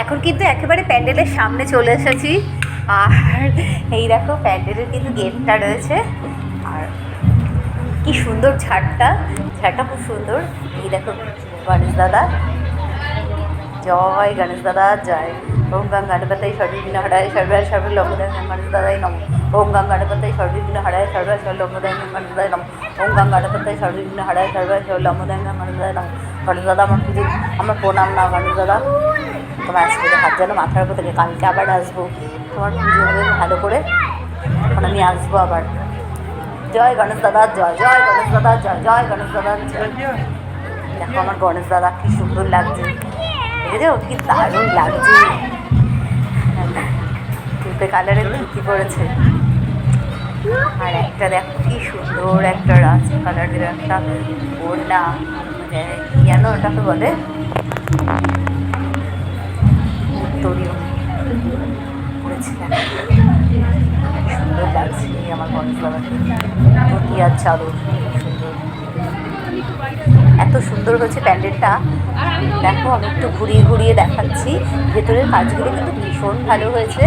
এখন কিন্তু একেবারে প্যান্ডেলের সামনে চলে এসেছি। আর এই দেখো প্যান্ডেলের কিন্তু গেটটা রয়েছে। আর কি সুন্দর ঝাড়টা, ঝাড়টা খুব সুন্দর। এই দেখো গণেশ দাদা, জয় গণেশ দাদা জয়। ওম গং গণপতয়ে সর্ববিঘ্ন হরায় সর্বায় সর্বলম্বদায় গণেশ দাদাই নম। ওম গং গণপতয়ে সর্ববিঘ্ন হরায় সর্বায় সর্বলম্বদায় গণেশ দাদাই নম। ওম গং গণপতয়ে সর্ববিঘ্ন হরায় সর্বায় সর্বলম্বদায় গণেশ দাদাই নম। গণেশ দাদা আমার পুজো, আমার প্রণাম না গণেশ দাদা। তোমার আজকে হাত যেন মাথার উপর থেকে, কালকে আবার আসবো তোমার পুজো হবে ভালো করে, তখন আমি আসবো আবার। জয় গণেশ দাদা জয়, জয় গণেশ দাদা জয়, জয় গণেশ দাদা জয়। দেখো আমার গণেশ দাদা কি সুন্দর লাগছে, দেখেছো কি দারুণ লাগছে। তুলতে কালারের ধুতি পড়েছে। আর একটা দেখো কি সুন্দর একটা রাজ কালারের একটা ওড়না, মানে কি যেন ওটাকে বলে, উত্তরীয় পড়েছে। সুন্দর লাগছে আমার গণেশ দাদাকে, ধুতি আর চাদর সুন্দর। এত সুন্দর হচ্ছে প্যান্ডেলটা। দেখো আমি একটু ঘুরিয়ে ঘুরিয়ে দেখাচ্ছি, ভেতরের কাজগুলো কিন্তু ভীষণ ভালো হয়েছে,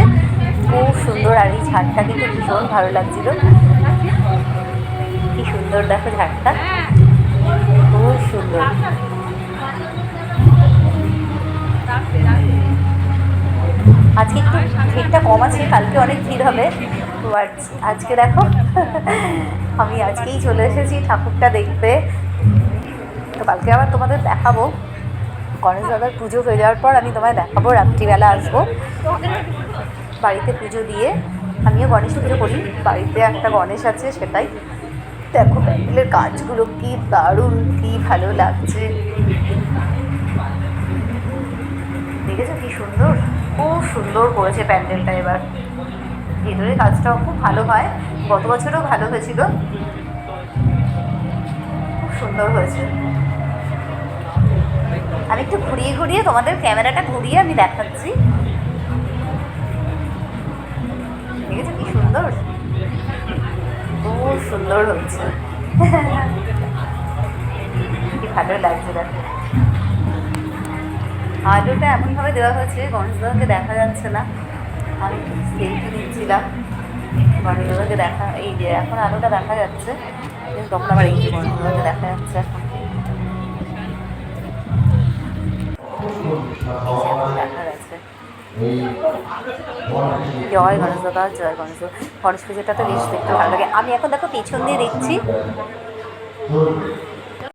খুব সুন্দর। আর এই ঝাড়টা কিন্তু ভীষণ ভালো লাগছিল, কি সুন্দর দেখো ঝাড়টা, খুব সুন্দর। আজকে একটু ভিড়টা কম আছে, কালকে অনেক ভিড় হবে। তো আজকে দেখো আমি আজকেই চলে এসেছি ঠাকুরটা দেখতে। তো কালকে আবার তোমাদের দেখাবো, গণেশ দাদার পুজো হয়ে যাওয়ার পর আমি তোমায় দেখাবো, রাত্রিবেলা আসবো বাড়িতে পুজো দিয়ে। আমিও গণেশ পুজো করি, বাড়িতে একটা গণেশ আছে সেটাই। দেখো প্যান্ডেলের কাজগুলো কি দারুণ, কি ভালো লাগছে, দেখেছো কি সুন্দর, খুব সুন্দর করেছে প্যান্ডেলটা। এবার ভেতরের কাজটাও খুব ভালো হয়, গত বছরও ভালো হয়েছিল, খুব সুন্দর হয়েছে। আমি একটু ঘুরিয়ে ঘুরিয়ে তোমাদের ক্যামেরাটা ঘুরিয়ে আমি দেখাচ্ছি, দেখেছো কি সুন্দর, খুব সুন্দর হচ্ছে কি ভালো লাগছে। দেখো আলোটা এমনভাবে দেওয়া হয়েছে গণেশ দাদাকে দেখা যাচ্ছে না, আমি সেলফি নিচ্ছিলাম, গণেশ দাদাকে দেখা, এই যে এখন আলোটা দেখা যাচ্ছে, তখন আবার এই যে গণেশ দাদাকে দেখা যাচ্ছে এখন, দেখা গেছে। জয় গণেশ দাদা জয় গণেশ দাদা। গণেশ পুজোটা তো বেশ দেখতে ভালো লাগে। আমি এখন দেখো পেছন দিয়ে দেখছি,